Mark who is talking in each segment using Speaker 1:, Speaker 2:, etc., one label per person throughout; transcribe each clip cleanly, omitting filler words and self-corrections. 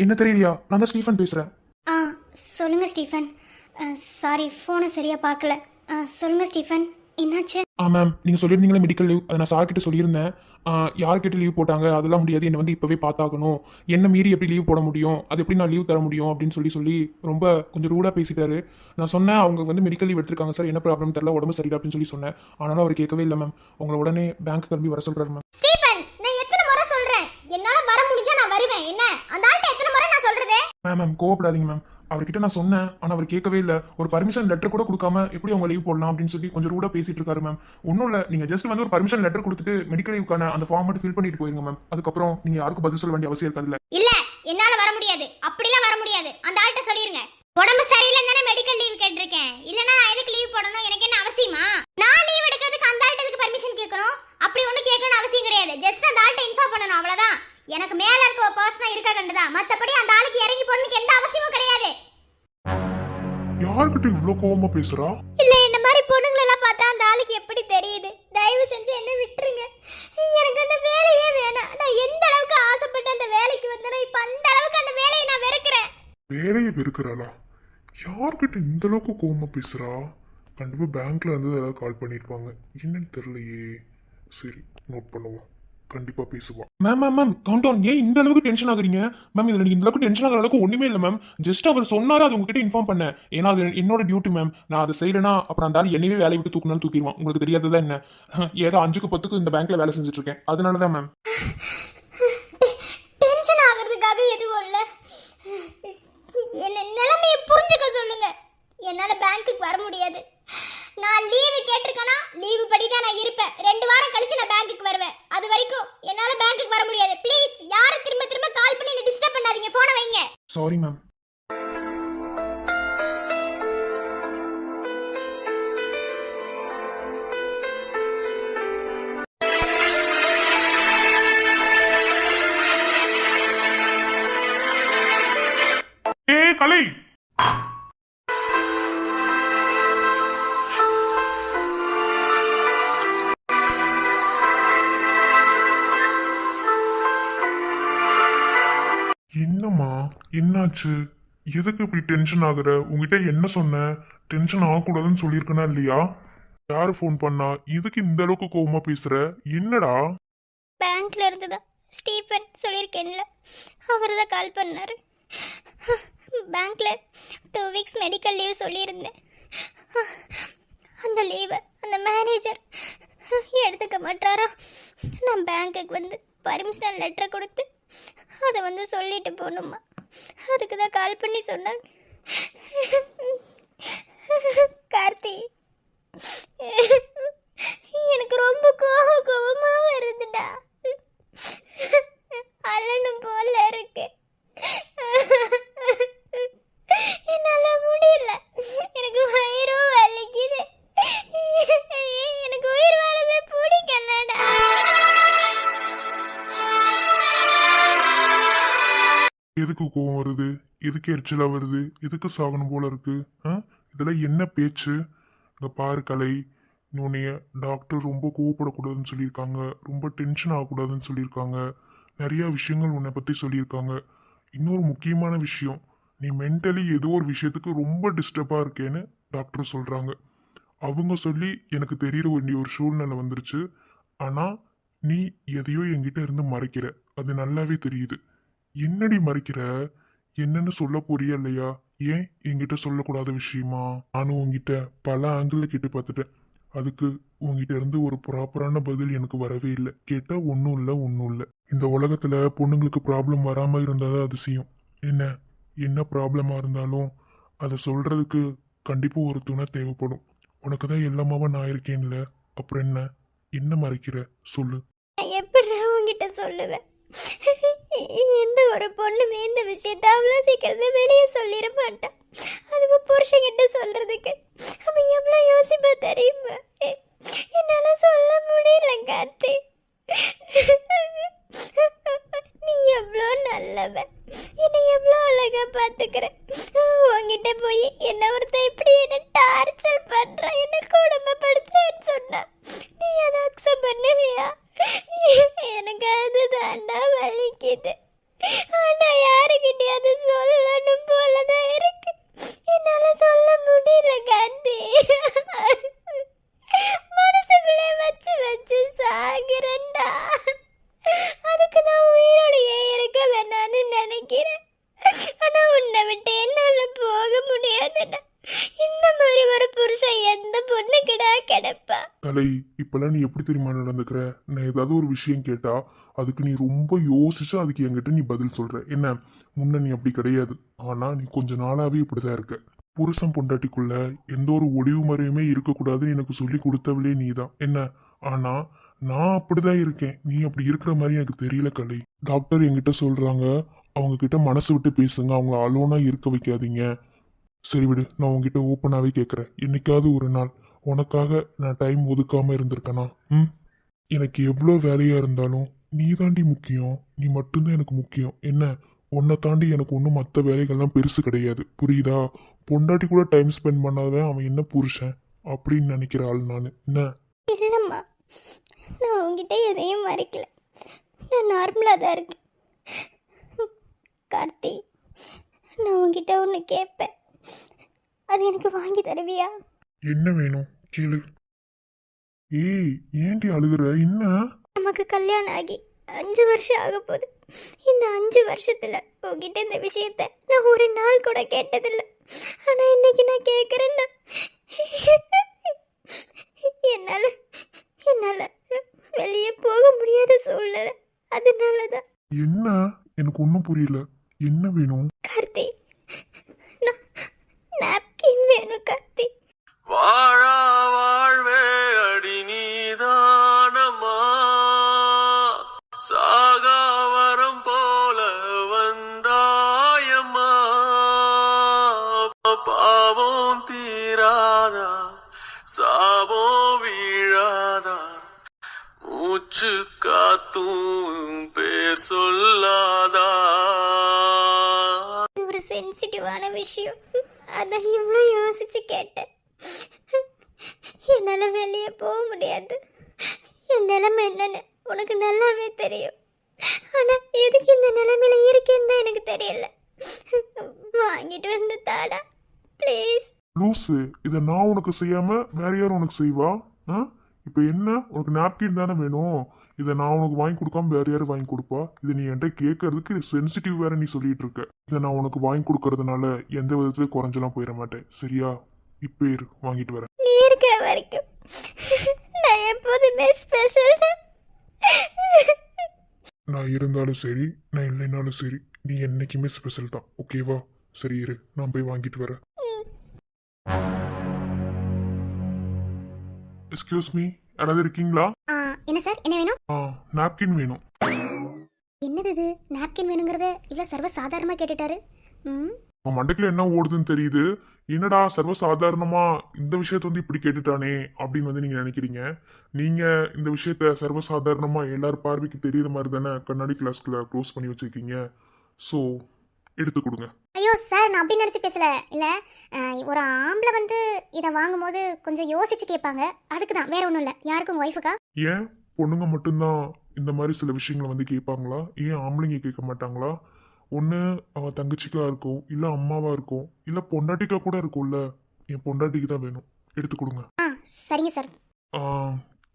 Speaker 1: என்ன தெரியலையா? நான் தான் ஸ்டீஃபன் பேசுறேன்.
Speaker 2: ஆ சொல்லுங்க ஸ்டீஃபன். சாரி, ஃபோனை சரியா பார்க்கல. சொல்லுங்க ஸ்டீஃபன், என்னாச்சு?
Speaker 1: மேம், நீங்க சொல்லியிருந்தீங்களே மெடிக்கல் லீவ், அதை நான் சார் கிட்ட சொல்லியிருந்தேன். யார்கிட்ட லீவ் போட்டாங்க அதெல்லாம் முடியாது, என்னை வந்து இப்போவே பார்த்தாகணும், என்ன மீறி எப்படி லீவ் போட முடியும், அது எப்படி நான் லீவ் தர முடியும் அப்படின்னு சொல்லி ரொம்ப கொஞ்சம் ரூடாக பேசிட்டாரு. நான் சொன்னேன் அவங்க வந்து மெடிக்கல் லீவ் எடுத்திருக்காங்க சார், என்ன ப்ராப்ளம் தெரியல, உடம்பு சரியில்லை அப்படின்னு சொன்னேன். ஆனாலும் அவர் கேட்கவே இல்லை மேம். உங்களை உடனே பேங்க் கிளம்பி வர சொல்றாரு மேம்.
Speaker 2: ஸ்டீஃபன், நான் எத்தனை முறை சொல்றேன், என்னால வர முடிஞ்சா நான் வருவேன். என்ன அந்த ஆள்கிட்ட எத்தனை முறை நான் சொல்றது?
Speaker 1: மேம் கோவப்படாதீங்க மேம். அவர்கிட்ட நான் சொன்னேன், ஆனால் அவர் கேட்கவே இல்லை. ஒரு பர்மிஷன் லெட்டர் கூட கொடுக்காம எப்படி அவங்க லீவ் போடலாம் அப்படின்னு சொல்லி கொஞ்சம் ரூடாக பேசிட்டு இருக்காரு மேம். ஒன்றும் இல்லை, நீங்கள் ஜஸ்ட் வந்து ஒரு பர்மிஷன் லெட்டர் கொடுத்துட்டு மெடிக்கல் லீவுக்கான அந்த ஃபார்ம் மட்டும் ஃபில் பண்ணிட்டு போயிருங்க மேம். அதுக்கப்புறம் நீங்கள் யாருக்கும் பதில் சொல்ல வேண்டிய அவசியம் இருக்காதுல்ல.
Speaker 2: இல்ல, என்னால வர முடியாது, அப்படிலாம் வர முடியாது. அந்த ஆள்கிட்ட சொல்லிருங்க. உடம்பு சரியில்லைன்னு தானே மெடிக்கல் லீவ் கேட்டிருக்கேன். இல்லனா நான் எதுக்கு லீவ் போடணும்? எனக்கு என்ன அவசியமா? நான் லீவ் எடுக்கிறதுக்கு அந்த ஆள்கிட்ட எதுக்கு பர்மிஷன் கேட்கணும்? அப்படி ஒன்றும் கேட்கணும் அவசியம் கிடையாது. ஜஸ்ட் அந்த ஆள்கிட்ட இன்ஃபார்ம் பண்ணணும், அவ்வளவுதான். எனக்கு மேல இருக்க ஒரு பர்சனா இருக்க கண்டுதான். மத்தபடி அந்த ஆளுக்கு இறங்கி போடணும்னு எந்த அவசியமும் கிடையாது.
Speaker 3: யார்கிட்ட இவ்ளோ கோவமா பேசுறா?
Speaker 2: இல்ல, இந்த மாதிரி பொண்ணுங்களெல்லாம் பார்த்தா அந்த ஆளுக்கு எப்படி தெரியுது? தயவு செஞ்சு என்ன விட்டுருங்க. எனக்கு அந்த வேலையே வேணாம். நான் எந்த அளவுக்கு ஆசைப்பட்டு அந்த வேலைக்கு வந்தேனோ இப்ப அந்த அளவுக்கு அந்த வேலையை நான் வெறுக்கிறேன்.
Speaker 3: வேலையை வெறுக்கிறாளா? யார்கிட்ட இந்த அளவுக்கு கோவமா பேசுறா? கண்டிப்பா பேங்க்ல இருந்து ஏதாவது கால் பண்ணிருப்பாங்க, என்னன்னு தெரியலையே. சரி, நோட் பண்ணுவோம், கண்டிப்பா பேசுவா.
Speaker 1: Ma'am count down. ஏன் இந்த அளவுக்கு டென்ஷன் ஆகுறீங்க மேம்? இதில் நீங்கள் இந்த அளவுக்கு டென்ஷன் ஆகிற அளவுக்கு ஒன்றுமே இல்லை மேம். ஜஸ்ட் அவர் சொன்னாரு, அது உங்ககிட்ட இன்ஃபார்ம் பண்ணேன். ஏன்னா அது என்னோட டியூட்டி மேம். நான் அதை செய்யலைன்னா அப்புறம் அந்த ஆள் என்னவே வேலையை விட்டு தூக்கினாலும் தூக்கிடுவான். உங்களுக்கு தெரியாததா என்ன? ஏதோ 5க்கு 10க்கு இந்த பேங்க்ல வேலை செஞ்சுட்டு இருக்கேன், அதனால தான் மேம்.
Speaker 2: டென்ஷன் ஆகிறதுக்காக எதுவும் இல்ல. என்ன நிலைமையை புரிஞ்சுக்க சொல்லுங்க. என்னால பேங்க்குக்கு வர முடியாது. நான் லீவு கேட்டிருக்கேனா லீவு படி தான் நான் இருப்பேன். 2 வாரம் கழிச்சு நான் பேங்க்குக்கு வருவேன். அது வரைக்கும் என்னால பேங்க்குக்கு வர முடியாது. ப்ளீஸ் யாரும் திரும்ப திரும்ப கால் பண்ணி என்ன டிஸ்டர்ப் பண்ணாதீங்க. போனை வைங்க.
Speaker 1: Sorry ma'am.
Speaker 3: கலை, என்னம்மா என்னாச்சு? எதுக்கு இப்படி டென்ஷன் ஆகுற? உங்ககிட்ட என்ன சொன்னேன்? டென்ஷன் ஆகக்கூடாதுன்னு சொல்லியிருக்கனா இல்லையா? யாரு ஃபோன் பண்ணா? எதுக்கு இந்த அளவுக்கு கோவமா பேசுற? என்னடா?
Speaker 2: பேங்க்ல இருந்து தான் ஸ்டீஃபன் சொல்லியிருக்கேன்ல, அவர் தான் கால் பண்ணாரு. பேங்க்ல 2 வீக்ஸ் மெடிக்கல் லீவ் சொல்லியிருந்தேன். அந்த லீவை அந்த மேனேஜர் எடுத்துக்க மாட்டாரா? நான் பேங்க்குக்கு வந்து பர்மிஷனல் லெட்டர் கொடுத்து அதை வந்து சொல்லிட்டு போகணுமா? அதுக்கு தான் கால் பண்ணி சொன்னாங்க. கார்த்தி, எனக்கு ரொம்ப கோவமா வருதுடா. அழனும் போல இருக்கு. என்னால முடியல. எனக்கு வயிறும் வலிக்குது. எனக்கு உயிர் வாழவே பிடிக்கலடா.
Speaker 3: எதுக்கு கோவம் வருது? எதுக்கு எரிச்சலா வருது? எதுக்கு சாகணும் போல இருக்கு? இதெல்லாம் என்ன பேச்சு? இங்க பாரு கலை, உன்னைய டாக்டர் ரொம்ப கோவப்படக்கூடாதுன்னு சொல்லியிருக்காங்க, ரொம்ப டென்ஷன் ஆகக்கூடாதுன்னு சொல்லியிருக்காங்க, நிறைய விஷயங்கள் உன்னை பற்றி சொல்லியிருக்காங்க. இன்னொரு முக்கியமான விஷயம், நீ மென்டலி ஏதோ ஒரு விஷயத்துக்கு ரொம்ப டிஸ்டர்பாக இருக்கேன்னு டாக்டர் சொல்கிறாங்க. அவங்க சொல்லி எனக்கு தெரியற வேண்டிய ஒரு சூழ்நிலை வந்துருச்சு. ஆனால் நீ எதையோ என்கிட்ட இருந்து மறைக்கிற, அது நல்லாவே தெரியுது. என்னடி மறைக்கிற? என்னன்னு சொல்ல போறியா இல்லையா? ஏன் என்கிட்ட சொல்லக்கூடாத விஷயமா? நானும் உங்ககிட்ட பல ஆங்கிள் கேட்டு பார்த்துட்டேன். அதுக்கு உங்ககிட்ட இருந்து ஒரு ப்ராப்பரான பதில் எனக்கு வரவே இல்லை. கேட்டா ஒன்றும் இல்லை. இந்த உலகத்துல பொண்ணுங்களுக்கு ப்ராப்ளம் வராம இருந்தாதான் அதிசயம். என்ன ப்ராப்ளமா இருந்தாலும் அதை சொல்றதுக்கு கண்டிப்பா ஒரு துணை தேவைப்படும். உனக்கு தான் எல்லாமாவா நான் இருக்கேன்ல, அப்புறம் என்ன மறைக்கிற? சொல்லு.
Speaker 2: எப்படி உங்ககிட்ட சொல்லுவேன்? எந்த ஒரு பொண்ணுமே இந்த விஷயத்த அவ்வளோ சீக்கிரத்துல வெளியே சொல்லிட மாட்டான். அதுவும் புருஷங்கிட்ட சொல்றதுக்கு அவன் எவ்வளோ யோசிப்பா தெரியுமா? என்னால சொல்ல முடியல கார்த்தி. நீ எவ்வளோ நல்லவன், என்னை எவ்வளோ அழகா பாத்துக்கிற. உங்ககிட்ட போய் என்ன ஒருத்தன் இப்படி என்ன டார்ச்சர் பண்றான், என்ன கொடுமைப்படுத்துறேன்னு சொன்னா நீ அதை அக்செப்ட் பண்ணுவியா? எனக்கு அது தாண்டா வலிக்குது. ஆனா யாருக்கிட்டே ப்ளீஸ்ப்பா.
Speaker 3: கலை, இப்பெல்லாம் நீ எப்படி தெரியுமா நடந்துக்கிற? நான் ஏதாவது ஒரு விஷயம் கேட்டா அதுக்கு நீ ரொம்ப யோசிச்சு அதுக்கு என்கிட்ட நீ பதில் சொல்ற. என்ன, முன்ன நீ அப்படி கிடையாது. ஆனா நீ கொஞ்ச நாளாவே இப்படிதான் இருக்க. புருஷன் பொண்டாட்டிக்குள்ள எந்த ஒரு ஒளிவு மறையுமே இருக்கக்கூடாதுன்னு எனக்கு சொல்லி கொடுத்தவளே நீதான். என்ன, ஆனா நான் அப்படிதான் இருக்கேன். நீ அப்படி இருக்கிற மாதிரி எனக்கு தெரியல கலை. டாக்டர் என்கிட்ட சொல்றாங்க, அவங்க கிட்ட மனசு விட்டு பேசுங்க, அவங்கள அலோனா இருக்க வைக்காதீங்க. சரி விடு, நான் உங்ககிட்ட ஓப்பனாவே கேட்குறேன். என்னைக்காவது ஒரு நாள் உனக்காக நான் டைம் ஒதுக்காம இருந்திருக்கேனா? ம், எனக்கு எவ்வளோ வேலையா இருந்தாலும் நீ தாண்டி முக்கியம். நீ மட்டும்தான் எனக்கு முக்கியம். என்ன, உன்னை தாண்டி எனக்கு ஒன்றும் மற்ற வேலைகள்லாம் பெருசு கிடையாது. புரியுதா? பொண்டாட்டி கூட டைம் ஸ்பெண்ட் பண்ணாதவன் அவன் என்ன புருஷன் அப்படின்னு நினைக்கிற ஆள் நான். என்ன,
Speaker 2: இல்லைம்மா, நான் உங்ககிட்ட எதையும் மறைக்கல. நான் நார்மலாக தான் இருக்கேன். கார்த்தி, நான் உங்ககிட்ட ஒன்று கேட்பேன், அது எனக்கு வாங்கி தருவியா?
Speaker 3: என்ன வேணும் கேளு. ஏய், ஏன்டி அழுகுற? என்ன?
Speaker 2: நமக்கு கல்யாணம் ஆகி 5 வருஷம் ஆக போகுது. இந்த 5 வருஷத்துல உங்ககிட்ட இந்த விஷயத்த நான் ஒரு நாள் கூட கேட்டதில்லை. ஆனா இன்னைக்கு நான் கேட்குறேன்னா என்னால என்னால வெளியே போக முடியாத சூழ்நிலை. அதனாலதான்.
Speaker 3: என்ன? எனக்கு ஒன்றும் புரியல. என்ன வேணும்?
Speaker 2: கார்த்தி, நான் நாப்கின் வேணும் கார்த்தி.
Speaker 4: வாழா வாழ்வே அடி நீதானம்மா, சாகா வரம் போல வந்தாயம்மா, பாவம் தீராதா, சாபம் வீழாதா, மூச்சு காத்தும் பேர் சொல்லாதா.
Speaker 2: இது ஒரு சென்சிட்டிவான விஷயம். அதான் இவ்வளோ யோசிச்சு கேட்டேன். என்னால் வெளியே போக முடியாது. என் நிலைமை என்னன்னு உனக்கு நல்லாவே தெரியும். ஆனால் எதுக்கு இந்த நிலைமையில இருக்கேன்னு தான் எனக்கு தெரியல. வாங்கிட்டு வந்து தாடா ப்ளீஸ்.
Speaker 3: லூசு, இதை நான் உனக்கு செய்யாம வேற யாரும் உனக்கு செய்வா? ஆ, இப்போ என்ன, உனக்கு நாப்கின் தானே வேணும்? இதை நான் உனக்கு வாங்கி கொடுக்காம வேற யாரும் வாங்கி கொடுப்பா? இதை நீ என்கிட்ட கேட்கறதுக்கு சென்சிட்டிவ் வேற நீ சொல்லிட்டு இருக்க. இதை நான் உனக்கு வாங்கி கொடுக்கறதுனால எந்த விதத்துலயும் குறைஞ்செல்லாம் போயிட மாட்டேன். சரியா? இப்போ இரு, வாங்கிட்டு வரேன்.
Speaker 2: நீ இருக்கிற வரைக்கும் நான் எப்போதுமே ஸ்பெஷல்.
Speaker 3: நான் இருந்தாலும் சரி, நான் இல்லைனாலும் சரி, நீ என்னைக்குமே ஸ்பெஷல் தான். ஓகேவா? சரி இரு, நான் போய் வாங்கிட்டு வரேன். எக்ஸ்கியூஸ் மீ, யாராவது இருக்கீங்களா?
Speaker 2: என்ன சார், என்ன வேணும்?
Speaker 3: நாப்கின் வேணும்.
Speaker 2: என்னது இது, நாப்கின் வேணுங்கிறத இவ்வளோ சர்வ சாதாரணமாக கேட்டுட்டாரு. ம்,
Speaker 3: உன் மண்டைக்குள்ள என்ன ஓடுதுன்னு தெரியுது. என்னடா சர்வசாதாரணமா இந்த விஷயத்த வந்து இப்படி கேட்டுட்டானே அப்படின்னு வந்து நீங்க நினைக்கிறீங்க. நீங்க இந்த விஷயத்த சர்வசாதாரணமா எல்லார் பார்வைக்கு தெரியுற மாதிரி தானே கண்ணாடி கிளாஸ்க்குள்ள க்ளோஸ் பண்ணி வச்சிருக்கீங்க. ஸோ எடுத்து கொடுங்க.
Speaker 2: ஐயோ சார், நான் அப்படி நினச்சி பேசல. இல்லை, ஒரு ஆம்பளை வந்து இதை வாங்கும்போது கொஞ்சம் யோசிச்சு கேட்பாங்க, அதுக்கு தான், வேற ஒன்றும் இல்லை. யாருக்கும் உங்கள் ஒய்ஃபுக்கா?
Speaker 3: ஏன் பொண்ணுங்க மட்டும்தான் இந்த மாதிரி சில விஷயங்களை வந்து கேட்பாங்களா? ஏன் ஆம்பளைங்க கேட்க மாட்டாங்களா? ஒன்று அவன் தங்கச்சிக்கா இருக்கும், இல்லை அம்மாவா இருக்கும், இல்லை பொண்டாட்டிக்கா கூட இருக்கும்ல. என் பொண்டாட்டிக்கு தான் வேணும். எடுத்து கொடுங்க.
Speaker 2: சரிங்க சார்.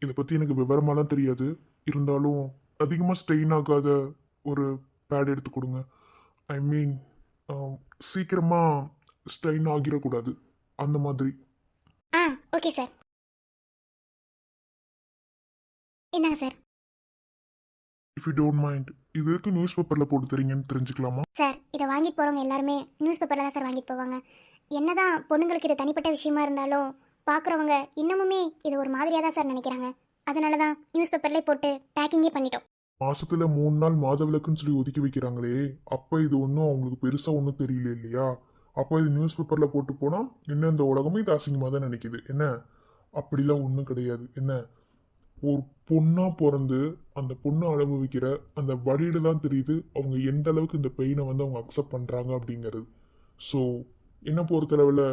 Speaker 3: இதை பற்றி எனக்கு விவரமாலாம் தெரியாது. இருந்தாலும் அதிகமாக ஸ்ட்ரெயின் ஆகாத ஒரு பேட் எடுத்து கொடுங்க. ஐ மீன், சீக்கிரமாக ஸ்ட்ரெயின் ஆகிடக்கூடாது அந்த மாதிரி.
Speaker 2: Okay sir. என்னங்க sir?
Speaker 3: If you don't mind, இது வரைக்கும் நியூஸ் பேப்பரில் போட்டு தரீங்கன்னு தெரிஞ்சுக்கலாமா?
Speaker 2: சார், இதை வாங்கிட்டு போகிறவங்க எல்லாருமே நியூஸ் பேப்பரில் தான் சார் வாங்கிட்டு போவாங்க. என்னதான் பொண்ணுங்களுக்கு இது தனிப்பட்ட விஷயமா இருந்தாலும் பார்க்குறவங்க இன்னமுமே இது ஒரு மாதிரியாக தான் சார் நினைக்கிறாங்க. அதனால தான் நியூஸ் பேப்பர்லேயே போட்டு பேக்கிங்கே பண்ணிட்டோம்.
Speaker 3: மாசத்துல 3 நாள் மாதவிலக்குன்னு சொல்லி ஒதுக்கி வைக்கிறாங்களே, அப்ப இது ஒன்றும் அவங்களுக்கு பெருசா ஒன்றும் தெரியல இல்லையா? அப்ப இது நியூஸ் பேப்பர்ல போட்டு போனா இன்னும் இந்த உலகமே இது அசிங்கமா தான் நினைக்குது. என்ன, அப்படிலாம் ஒன்றும் கிடையாது. என்ன, ஒரு பொண்ணா பிறந்து அந்த பொண்ணு அனுபவிக்கிற அந்த வழியில தான் தெரியுது அவங்க எந்த அளவுக்கு இந்த பெயினை வந்து அவங்க அக்செப்ட் பண்றாங்க அப்படிங்கிறது. ஸோ என்ன பொறுத்தளவில்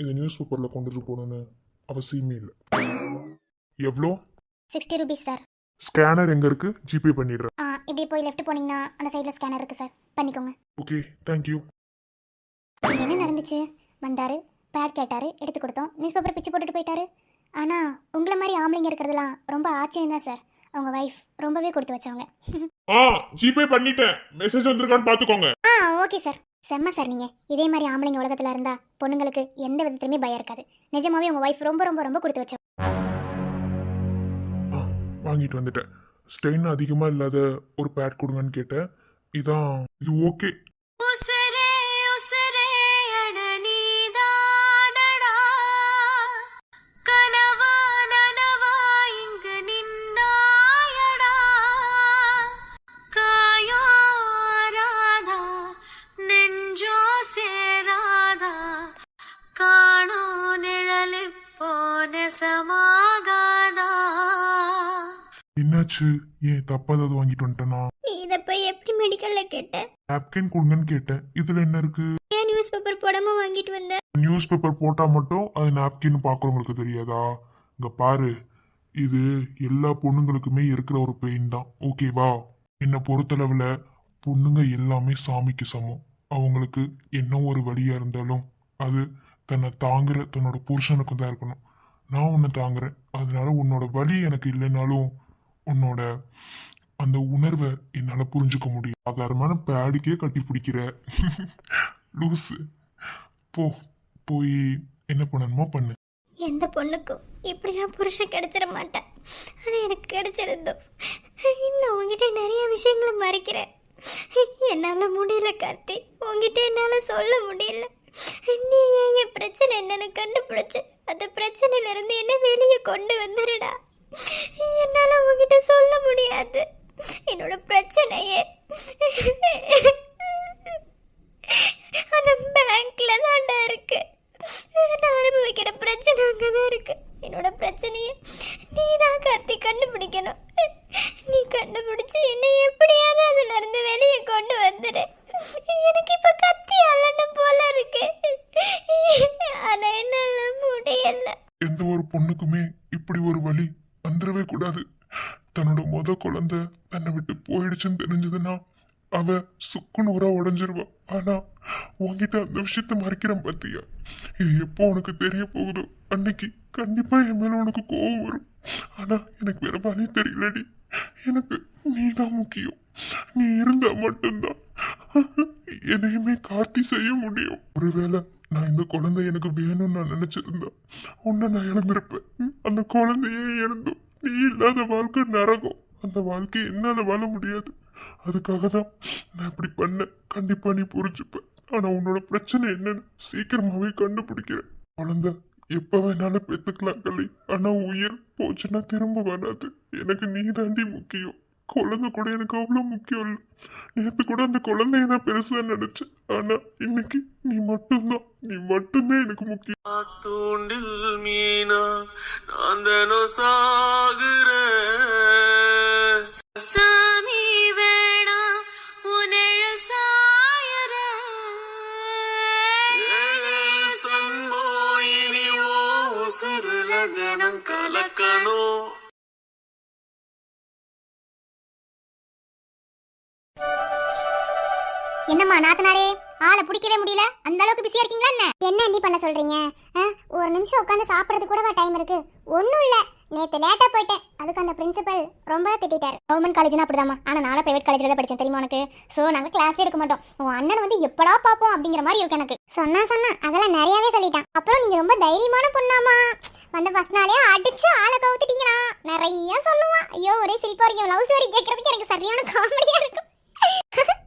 Speaker 3: இந்த நியூஸ் பேப்பர்ல கொண்டுட்டு போகணும்னு அவசியமே இல்லை. எவ்வளோ?
Speaker 2: 60 ரூபீஸ் சார்.
Speaker 3: ஸ்கேனர் எங்க இருக்கு? ஜிபே பண்ணிடுறேன்.
Speaker 2: இப்படி போய் லெஃப்ட் போனீங்கன்னா அந்த சைடில் ஸ்கேனர் இருக்குது சார், பண்ணிக்கோங்க.
Speaker 3: Okay, thank you.
Speaker 2: என்ன நடந்துச்சு? வந்தார், பேட் கேட்டார், எடுத்து கொடுத்தோம், நியூஸ் பேப்பர் பிச்சு போட்டுட்டு போயிட்டாரு. ஆனால் உங்களை மாதிரி ஆம்பளைங்க இருக்கிறதுலாம் ரொம்ப ஆச்சரியம் தான் சார். அவங்க வைஃப் ரொம்பவே கொடுத்து வச்சவங்க.
Speaker 3: ஜிபே பண்ணிட்டேன். மெசேஜ் வந்திருக்கான்னு பார்த்துக்கோங்க.
Speaker 2: Okay sir. செம்ம சார். நீங்கள் இதே மாதிரி ஆம்பளைங்க உலகத்தில் இருந்தால் பொண்ணுங்களுக்கு எந்த விதத்துலையுமே பயம் இருக்காது. நிஜமாவே உங்கள் வைஃப் ரொம்ப ரொம்ப ரொம்ப கொடுத்து வச்சவங்க.
Speaker 3: வாங்கிட்டு வந்துட்டேன். ஸ்டெயின் அதிகமா இல்லாத ஒரு பேட் கொடுங்கன்னு கேட்டேன். இது ஓகே.
Speaker 5: உசுரே உசுரே அட நீதானடா, கனவா நனவா இங்கு நின்னாயடா, காயோ ஆராதா நெஞ்சோ சேராதா, காணோ நிழலிப்போ நெசமாகாதா.
Speaker 3: என்னாச்சு? ஏன் தப்பா ஏதாவது வாங்கிட்டு வந்துட்டேனா?
Speaker 2: நீ இதை போய் எப்படி மெடிக்கல்ல கேட்ட?
Speaker 3: நாப்கின் கொடுங்கன்னு கேட்டேன். இதுல என்ன இருக்கு?
Speaker 2: ஏன் நியூஸ் பேப்பர் போடாம வாங்கிட்டு வந்த?
Speaker 3: நியூஸ் பேப்பர் போட்டா மட்டும் அது நாப்கின் பார்க்குறவங்களுக்கு தெரியாதா? இங்க பாரு, இது எல்லா பொண்ணுங்களுக்குமே இருக்கிற ஒரு பெயின் தான், ஓகேவா? என்னை பொறுத்தளவுல பொண்ணுங்க எல்லாமே சாமிக்கு சமம். அவங்களுக்கு என்ன ஒரு வழியா இருந்தாலும் அது தன்னை தாங்குற தன்னோட புருஷனுக்கு தான் இருக்கணும். நான் உன்னை தாங்குறேன், அதனால உன்னோட வலி எனக்கு இல்லைனாலும் உன்னோட அந்த உணர்வை என்னால புரிஞ்சுக்க முடியும். சாதாரணமான பேடுக்கே கட்டி பிடிக்கிற லூசு. போய் என்ன பண்ணணுமோ பண்ணு.
Speaker 2: எந்த பொண்ணுக்கும் இப்படிலாம் புருஷன் கிடைச்சிட மாட்டேன். ஆனா எனக்கு கிடைச்சிருந்தோம். இன்னும் உங்ககிட்ட நிறைய விஷயங்களை மறைக்கிறேன். என்னால முடியல கார்த்தி, உங்ககிட்ட என்னால சொல்ல முடியல. நீ என் பிரச்சனை என்னன்னு கண்டுபிடிச்சு அந்த பிரச்சனையில இருந்து என்ன வெளியே கொண்டு வந்துடுடா. என்னால உங்ககிட்ட சொல்ல முடியாது என்னோட பிரச்சனையே. அந்த பேங்க்ல தான்டா இருக்கு. நான் அனுபவிக்கிற பிரச்சனை அங்கதான் இருக்கு. என்னோட பிரச்சனையே நீ தான் கார்த்தி கண்டுபிடிக்கணும். நீ கண்டுபிடிச்சு என்னை எப்படியாவது அதுல இருந்து வெளியே கொண்டு வந்துடு. எனக்கு இப்ப கத்தி அலணும் போல இருக்கு. ஆனா என்னால முடியல.
Speaker 3: எந்த ஒரு பொண்ணுக்குமே இப்படி ஒரு வலி வந்துடவே கூடாது. தன்னோட குழந்தை தன்னை விட்டு போயிடுச்சுன்னு தெரிஞ்சதுன்னா அவ சுக்குநூறா உடஞ்சிருவா. ஆனா உன்கிட்ட அந்த விஷயத்த மறைக்கிறேன் பாத்தியா? இது எப்போ உனக்கு தெரிய போகுதோ அன்னைக்கு கண்டிப்பா என் மேல உனக்கு கோவம் வரும். ஆனா எனக்கு வேற வழி தெரியலடி. எனக்கு நீ தான் முக்கியம். நீ இருந்தா மட்டும்தான் எதையுமே கார்த்தி செய்ய முடியும். ஒருவேளை நான் இந்த குழந்தை எனக்கு வேணும்னு நான் நினைச்சிருந்தா உன்னை நான் இழந்திருப்பேன். அந்த குழந்தையே இழந்தோம். நீ இல்லாத வாழ்க்கை நரகம். அந்த வாழ்க்கையை என்னால வாழ முடியாது. அதுக்காக தான் நான் இப்படி பண்ண. கண்டிப்பா நீ புரிஞ்சுப்ப. ஆனா உன்னோட பிரச்சனை என்னன்னு சீக்கிரமாவே கண்டுபிடிக்கிறேன். குழந்தை எப்ப வேணாலும் பெத்துக்கலாம் கலை. ஆனா உயிர் போச்சுன்னா திரும்ப வராது. எனக்கு நீ தாண்டி முக்கியம். குழந்தை கூட எனக்கு அவ்வளவு முக்கியம் இல்லை. நேற்று கூட அந்த குழந்தைய தான் பெருசா நினைச்சேன். ஆனா இன்னைக்கு நீ மட்டும்தான் எனக்கு முக்கியம்.
Speaker 4: தூண்டில் மீனா நான் தானோ சாகுறேன்.
Speaker 5: சாமி வேணா உனழல் சாயற,
Speaker 4: சன்போ இனி ஓ உசுருல தினம் கலக்கணும்.
Speaker 2: என்னம்மா நாத்தனாரே, ஆளை பிடிக்கவே முடியல. அந்த அளவுக்கு பிஸியா இருக்கீங்களா என்ன? என்ன நீ பண்ண சொல்றீங்க? ஒரு நிமிஷம் உட்காந்து சாப்பிட்றது கூடவா டைம் இருக்கு? ஒன்றும் இல்லை, நேற்று லேட்டாக போயிட்டேன். அதுக்கு அந்த பிரின்சிபல் ரொம்ப திட்டார். கவர்மெண்ட் காலேஜ்னா அப்படிதாம்மா. ஆனால் நானும் பிரைவேட் காலேஜில் தான் படித்தேன் தெரியுமா உனக்கு? ஸோ நாங்கள் கிளாஸே எடுக்க மாட்டோம். உன் அண்ணன் வந்து எப்படா பார்ப்போம் அப்படிங்கிற மாதிரி இருக்கு எனக்கு. சொன்னா அதெல்லாம் நிறையாவே சொல்லிட்டான். அப்புறம் நீங்கள் ரொம்ப தைரியமான பொண்ணாமா, வந்து ஃபர்ஸ்ட் நாளே அடிச்சு ஆளை கவுத்துட்டீங்கன்னா நிறைய சொல்லுவான். ஐயோ ஒரே சிரிப்பா இருக்கும். லவ் ஸ்டோரி கேட்கறதுக்கு எனக்கு சரியான காமெடியா இருக்கும்.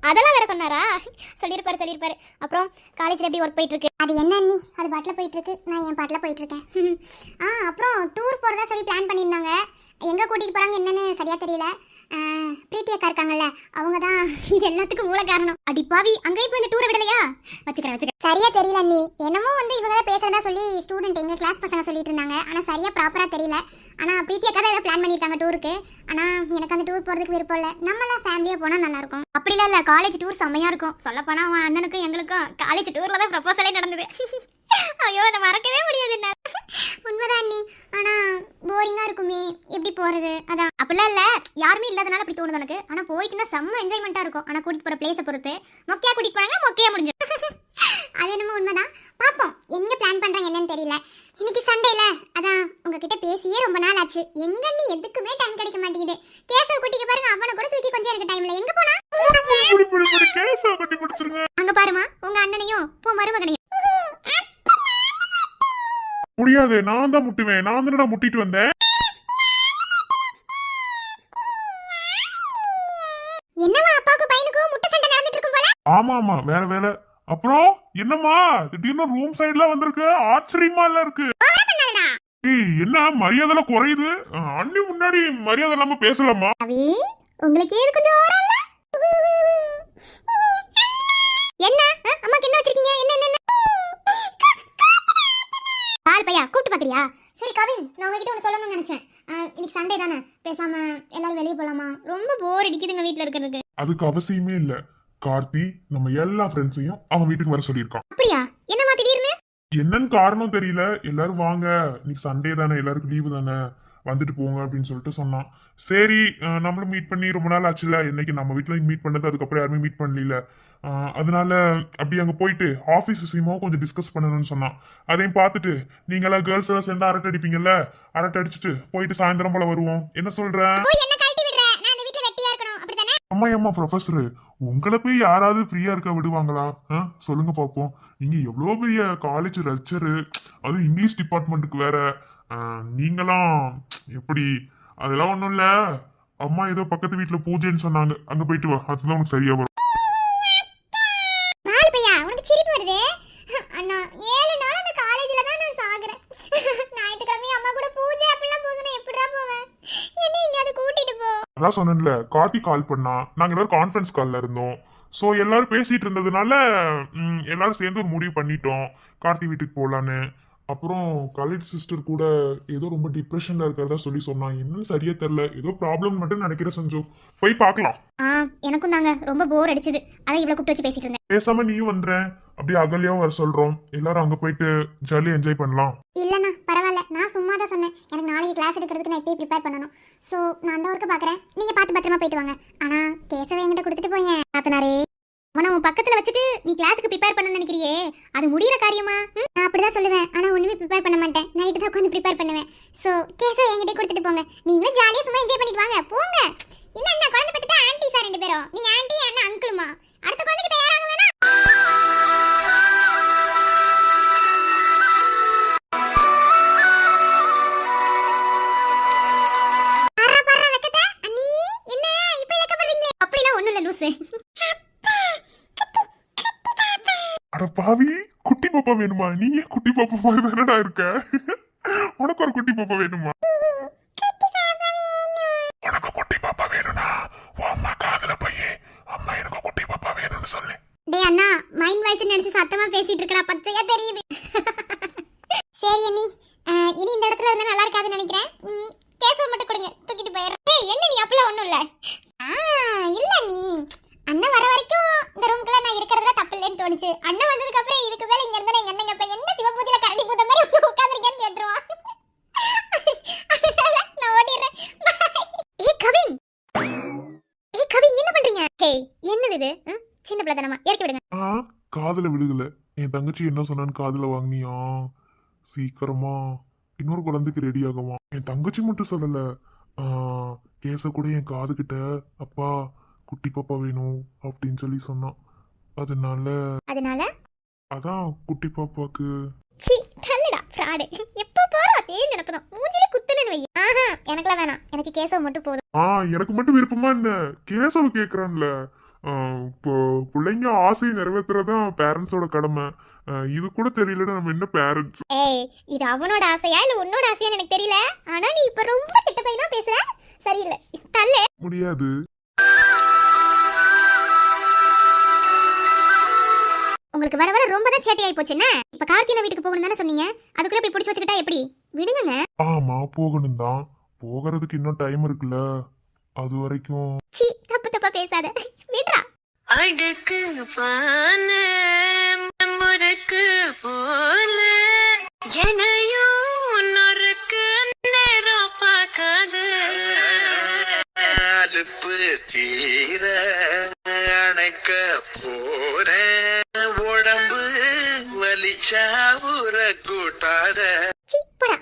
Speaker 2: அதெல்லாம் வேற சொன்னாரா? சொல்லியிருப்பாரு. அப்புறம் காலேஜில் எப்படி ஒர்க் போயிட்டு இருக்கு? அது என்ன நீ அது பாட்டில் போயிட்டு இருக்கு, நான் என் பாட்டில் போயிட்டு இருக்கேன். அப்புறம் டூர் போகிறதா சொல்லி பிளான் பண்ணியிருந்தாங்க. எங்கே கூட்டிகிட்டு போகிறாங்க என்னன்னு சரியா தெரியல. பிரீத்தி அக்கா இருக்காங்கல்ல, அவங்க தான் இது எல்லாத்துக்கும் மூல காரணம். அடிப்பாவி, அங்கேயும் போய் இந்த டூரை விடலையா? வச்சுக்கிறேன். சரியா தெரியல நீ. என்னமோ வந்து இவங்க தான் பேசுறதா சொல்லி ஸ்டூடெண்ட் எங்கள் கிளாஸ் பசங்க சொல்லிட்டு இருந்தாங்க. ஆனால் சரியா ப்ராப்பராக தெரியல. ஆனால் பிரீத்தி அக்கா தான் ஏதோ பிளான் பண்ணியிருக்காங்க டூருக்கு. ஆனால் எனக்கு அந்த டூர் போகிறதுக்கு விருப்பம் இல்லை. நம்மளாம் ஃபேமிலியாக போனால் நல்லாயிருக்கும். அப்படிலாம் இல்லை, காலேஜ் டூர் செம்மையாக இருக்கும். சொல்லப்போனால் அவன் அண்ணனுக்கும் எங்களுக்கும் காலேஜ் டூரில் தான் ப்ரப்போசலே நடந்தது. ஐயோ அதை மறக்கவே முடியாது என்னால். உண்மைதான் நீ. ஆனால் போரிங்காக இருக்குமே, எப்படி போகிறது? அதான் அப்படிலாம் இல்லை, யாருமே இல்லாதனால அப்படி தோணுது எனக்கு. ஆனால் போயிட்டுனா செம்ம என்ஜாய்மெண்ட்டாக இருக்கும். ஆனால் கூட்டிகிட்டு போகிற பிளேஸை பொறுத்து மொக்கையாக கூட்டிகிட்டு போனாங்கன்னா மொக்கையாக முடிஞ்சு. அது என்னமோ உண்மைதான். பார்ப்போம் எங்கே பிளான் பண்ணுறாங்க என்னன்னு தெரியல. இன்னைக்கு சண்டேல, அதான் உங்ககிட்ட பேசியே ரொம்ப நாள் ஆச்சு. எங்க நீ எதுக்குமே டைம் கிடைக்க மாட்டேங்குது. கேசவ குட்டிக்கு பாருங்க, அவனை கூட தூக்கி கொஞ்சம் எனக்கு டைம்ல எங்க போனா? அங்க பாருமா, உங்க அண்ணனையும் போ மருமகனையும்.
Speaker 3: முடியாது, நான் தான் முட்டுவேன். நான் தான் முட்டிட்டு வந்தேன். ஆமா ஆமா, வேற வேலை. அப்புறம் என்னம்மா திடீர்னு ரூம் சைடுல வந்திருக்கு, ஆச்சரியமா இல்ல இருக்கு. ஏய், என்ன மரியாதை குறையுது? அண்ணி முன்னாடி மரியாதை இல்லாம பேசலாமா?
Speaker 2: அவி உங்களுக்கு ஏது கொஞ்சம் ஓரம் இல்ல? என்ன அம்மாக்கு என்ன வச்சிருக்கீங்க? என்ன என்ன என்ன? பால் பையா கூப்பிட்டு பாக்குறியா? சரி கவின், நான் உங்ககிட்ட ஒன்று சொல்லணும்னு நினைச்சேன். இன்னைக்கு சண்டே தானே, பேசாம எல்லாரும் வெளியே போலாமா? ரொம்ப போர் அடிக்குதுங்க வீட்ல இருக்கிறதுக்கு.
Speaker 3: அதுக்கு அவசியமே இல்ல. கார்த்தி நம்ம எல்லா ஃப்ரெண்ட்ஸையும் அவன் வீட்டுக்கு வர சொல்லியிருக்கான்.
Speaker 2: அப்படியா? என்னமா திடீர்னு?
Speaker 3: என்னன்னு காரணம் தெரியல. எல்லாரும் வாங்க, இன்னைக்கு சண்டே தானே, எல்லாருக்கும் லீவு தானே, வந்துட்டு போங்க அப்படின்னு சொல்லிட்டு சொன்னான். சரி, நம்மளும் மீட் பண்ணி ரொம்ப நாள் ஆச்சுல. இன்னைக்கு நம்ம வீட்டுல மீட் பண்ணது, அதுக்கப்புறம் யாருமே மீட் பண்ணல. அதனால அப்படி அங்க போயிட்டு ஆஃபீஸ் விஷயமாவும் கொஞ்சம் டிஸ்கஸ் பண்ணணும்னு சொன்னான். அதையும் பார்த்துட்டு நீங்களா கேர்ள்ஸ் எல்லாம் சேர்ந்து அரட்டை அடிப்பீங்கல்ல, அரட்டை அடிச்சுட்டு போயிட்டு சாயந்தரம் போல வருவோம். என்ன சொல்றேன்? அம்மா அம்மா ப்ரொஃபஸரு, உங்களை போய் யாராவது ஃப்ரீயா இருக்க விடுவாங்களா? சொல்லுங்க பாப்போம். நீங்க எவ்வளவு பெரிய காலேஜ் லெக்சரு, அதுவும் இங்கிலீஷ் டிபார்ட்மெண்ட்டுக்கு வேற. நீங்களாம் எப்படி? அதெல்லாம் ஒண்ணும் இல்ல. அம்மா ஏதோ பக்கத்து வீட்டுல பூஜைன்னு சொன்னாங்க, அங்க போயிட்டு வா, அதுதான் உனக்கு சரியா வரும்.
Speaker 2: பால் பையா உனக்கு சிரிப்பு வருதே? அண்ணா 7 நாள் அந்த காலேஜ்ல தான் நான் சாகுறேன். ஞாயிற்றுக்கிழமை அம்மா கூட பூஜை அப்படிலாம் போகுதுன்னா எப்படிடா போவேன்? என்ன எங்கயாவது கூட்டிட்டு போ.
Speaker 3: அதான் சொன்னேன்ல, கார்த்தி கால் பண்ணா, நாங்க எல்லாரும் கான்ஃபரன்ஸ் கால்ல இருந்தோம். ஸோ எல்லாரும் பேசிட்டு இருந்ததுனால எல்லாரும் சேர்ந்து ஒரு முடிவு பண்ணிட்டோம், கார்த்தி வீட்டுக்கு போகலான்னு. அப்புறம் காலேஜ் சிஸ்டர் கூட ஏதோ ரொம்ப டிப்ரெஷன்ல இருக்கிறதா சொல்லி சொன்னான். என்னன்னு சரியா தெரியல, ஏதோ ப்ராப்ளம் மட்டும் நினைக்கிறேன். செஞ்சு போய் பார்க்கலாம்.
Speaker 2: எனக்கும் தாங்க ரொம்ப போர் அடிச்சது, அதான் இவ்வளவு கூப்பிட்டு வச்சு பேசிட்டு இருந்தேன்.
Speaker 3: பேசாம நீயும் வந்துறேன், அப்படியே அகல்யாவும் வர சொல்றோம். எல்லாரும் அங்க போயிட்டு ஜாலியா என்ஜாய் பண்ணலாம்.
Speaker 2: இல்லண்ணா பரவாயில்ல, நான் சும்மா தான் சொன்னேன். எனக்கு நாளைக்கு கிளாஸ் எடுக்கிறதுக்கு நான் இப்பயே ப்ரிப்பேர் பண்ணணும். ஸோ நான் அந்த ஒர்க்கு பார்க்குறேன், நீங்க பார்த்து பத்திரமா போயிட்டு வாங்க. ஆனா கேசவை என்கிட்ட கொடுத்துட்டு போயேன் நாத்தனாரே. அவனை உன் பக்கத்துல வச்சுட்டு நீ கிளாஸுக்கு ப்ரிப்பேர் பண்ண நினைக்கிறியே, அது முடியிற காரியமா? நான் அப்படிதான் சொல்லுவேன், ஆனா ஒண்ணுமே ப்ரிப்பேர் பண்ண மாட்டேன். நைட்டு தான் உட்காந்து ப்ரிப்பேர் பண்ணுவேன். ஸோ கேசவை என்கிட்ட கொடுத்துட்டு போங்க. நீங்களும் ஜாலியா சும்மா என்ஜாய் பண்ணிட்டு வாங்க, போங்க. இன்னும் என்ன குழந்தை பத்திட்டா ஆன்டி சார் 2 பேரும். நீங்க ஆன்டி அண்ணா அங்கிளுமா? அடுத்த குழந்தைக்கு தயாராக வேணாம்.
Speaker 3: அட பாவி, குட்டி பாப்பா வேணுமா? நீ ஏன் குட்டி பாப்பா மாதிரி தானடா இருக்க? உனக்கு ஒரு குட்டி பாப்பா வேணுமா? உனக்கு குட்டி பாப்பா வேணும்னா அம்மா காதுல போய் அம்மா எனக்கு குட்டி பாப்பா வேணும்னு சொல்லு.
Speaker 2: டேய் அண்ணா, மைண்ட் வாய்ஸ் நினைச்சு சத்தமா பேசிட்டு இருக்கடா, பச்சையா தெரியுது. சரி அண்ணி, இனி இந்த இடத்துல இருந்தா நல்லா இருக்காதுன்னு நினைக்கிறேன். கேசவ மட்டும் கொடுங்க, தூக்கிட்டு போயிடுறேன். டேய் என்ன நீ அப்பலாம் ஒண்ணும் இல்ல. இல்ல நீ அண்ணன் வர வரைக்கும் இந்த ரூம்க்குள்ள நான் இருக்கிறதுல தப்பு இல்லைன்னு தோணுச்சு. அண்ணன் வந்ததுக்கு அப்புறம் இதுக்கு மேல இங்க இருந்தா எங்க அண்ணன் இப்ப என்ன சிவபூஜையில கரடி பூத்த மாதிரி உட்கார்ந்திருக்கேன்னு கேட்டுருவான். நான் ஓடிடுறேன். ஏய் கவின் என்ன பண்றீங்க? ஹேய் என்னது இது? சின்ன பிள்ளைத்தனமா இறக்கி விடுங்க.
Speaker 3: காதுல விழுகல. என் தங்கச்சி என்ன சொன்னான்னு காதுல வாங்கினியா? சீக்கிரமா இன்னொரு குழந்தைக்கு ரெடி ஆகுமா? என் தங்கச்சி மட்டும் சொல்லல, கேச கூட என் காது கிட்ட அப்பா குட்டி பாப்பா வேணும் அப்படின்னு சொல்லி சொன்னான். அதனால அதான் குட்டி பாப்பாக்கு.
Speaker 2: சி தள்ளுடா ஃப்ராட். எப்போ போறோம் அதே நினைப்பதான், மூஞ்சில குத்துனேன்னு வை. எனக்குலாம் வேணாம், எனக்கு கேசவ மட்டும் போதும்.
Speaker 3: எனக்கு மட்டும் விருப்பமா என்ன? கேசவ கேக்குறான்ல. இப்போ பிள்ளைங்க ஆசையை நிறைவேற்றுறதான் பேரண்ட்ஸோட கடமை. இது கூட தெரியலன்னா நம்ம என்ன பேரண்ட்ஸ்?
Speaker 2: ஏய் இது அவனோட ஆசையா இல்ல உன்னோட ஆசையான்னு எனக்கு தெரியல. ஆனா நீ இப்ப ரொம்ப திட்ட பையனா பேசுற, சரியில்லை தள்ளு.
Speaker 3: முடியாது.
Speaker 2: உங்களுக்கு வர வர ரொம்ப தான் சேட்டை ஆயி போச்சுன்னா. இப்ப கார்த்தினா வீட்டுக்கு போகணும் தானே சொன்னீங்க, அதுக்குள்ள இப்படி பிடிச்சு வச்சுக்கிட்டா எப்படி? விடுங்க.
Speaker 3: ஆமா போகணும் தான், போகிறதுக்கு இன்னும் டைம் இருக்குல்ல, அது வரைக்கும்.
Speaker 2: சி தப்பு தப்பா பேசாத, விடுறா.
Speaker 5: அடுக்கு பான முறுக்கு போல என்னையும் உன்னொருக்கு நேரம் பார்க்காது.
Speaker 4: அலுப்பு தீர அணைக்க போறேன், உடம்பு வலிச்சா ஊற கூட்டாத.
Speaker 2: சி போடா.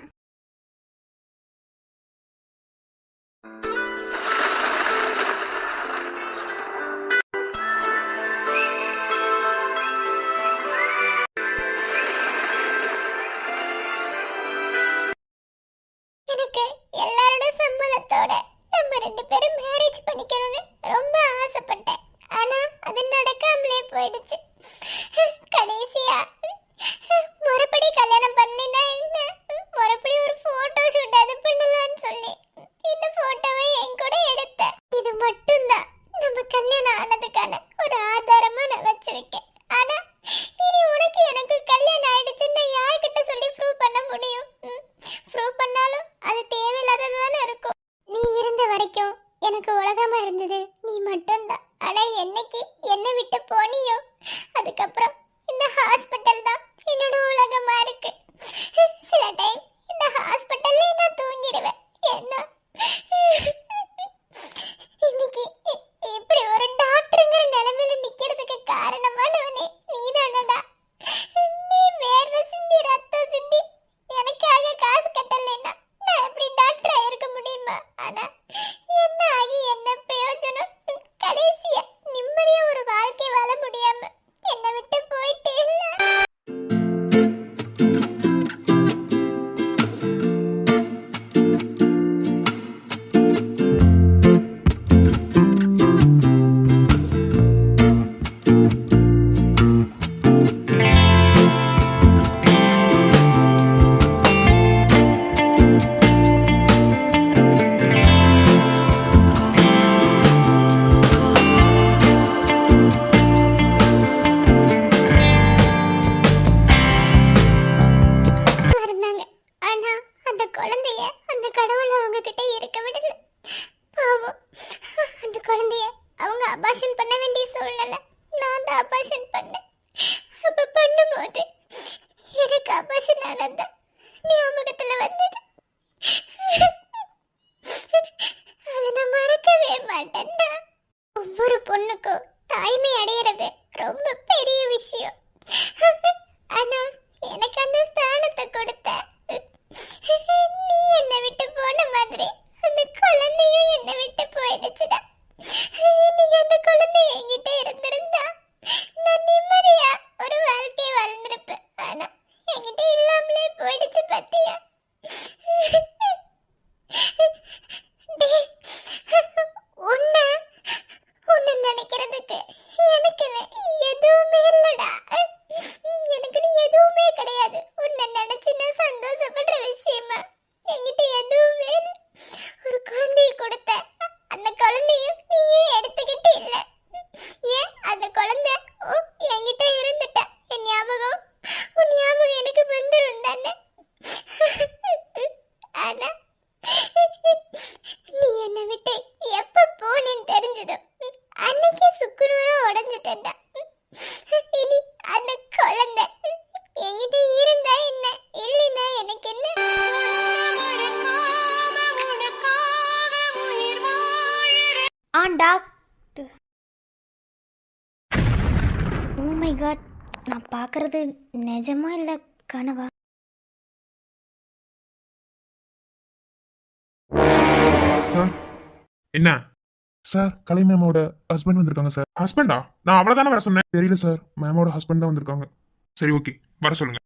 Speaker 2: எனக்கு எல்லாரோட சம்மதத்தோட நம்ம 2 பேரும் மேரேஜ் பண்ணிக்கணும்னு ரொம்ப ஆசைப்பட்டேன். ஆனா அது நடக்காமலே போயிடுச்சு. ஆனா என்ன ஆகி என்ன பிரயோஜனம்? கடைசியா நிம்மதியா ஒரு வாழ்க்கை வாழ முடியாம என்னை விட்டு போயிட்டே இல்ல. இருந்தாங்க. ஆனா அந்த குழந்தைய அந்த கடவுள் அவங்க கிட்ட இருக்க விடல. பாவம், அந்த குழந்தைய அவங்க அபார்ஷன் பண்ண வேண்டிய சூழ்நிலை. நான் தான் அபார்ஷன் பண்ணேன். அப்ப பண்ணும்போது எனக்கு அபார்ஷன் ஆனது ஞாபகத்துல வந்தது. அதை நான் மறக்கவே மாட்டேன்டா. ஒவ்வொரு பொண்ணுக்கும் தாய்மை அடையிறது ரொம்ப பெரிய விஷயம். ஆனா எனக்கு அந்த ஸ்தானத்தை கொடுத்த நீ என்னை விட்டு போன மாதிரி அந்த குழந்தையும் என்னை விட்டு போயிடுச்சுடா. நீங்க அந்த குழந்தை என்கிட்ட இருந்திருந்தா நான் நிம்மதியா ஒரு வாழ்க்கை வாழ்ந்திருப்பேன். ஆனா என்கிட்ட இல்லாமலே போயிடுச்சு பத்தியா. டேய், உன்னை நினைக்கிறதுக்கு எனக்கு எதுவுமே இல்லடா. எனக்கு நீ எதுவுமே கிடையாது. உன்னை நினைச்சு நான் சந்தோஷப்படுற விஷயமா என்கிட்ட எதுவுமே இல்ல. ஒரு குழந்தைய கொடுத்த அந்த குழந்தையும் நீயே எடுத்துக்கிட்டு இல்ல. ஏன் அந்த குழந்தை என்கிட்ட இருந்துட்ட என் ஞாபகம் உன் ஞாபகம் எனக்கு வந்துரும் தானே. ஆனா நீ என்னை விட்டு எப்ப போனேன்னு தெரிஞ்சதோ அன்னைக்கு சுக்குநூறா உடைஞ்சிட்டேன்டா. இனி அந்த குழந்தை என்கிட்ட இருந்தா என்ன, இல்லைன்னா எனக்கு என்ன? டாக்டர். ஓ மை காட், நான் பார்க்கறது நிஜமா இல்ல கனவா?
Speaker 1: சார் என்ன சார், கலை மேமோட ஹஸ்பண்ட் வந்திருக்காங்க சார். ஹஸ்பண்டா? நான் அவளை தானே வர சொன்னேன். தெரியல சார், மேமோட ஹஸ்பண்ட் தான் வந்திருக்காங்க. சரி, ஓகே, வர சொல்லுங்க.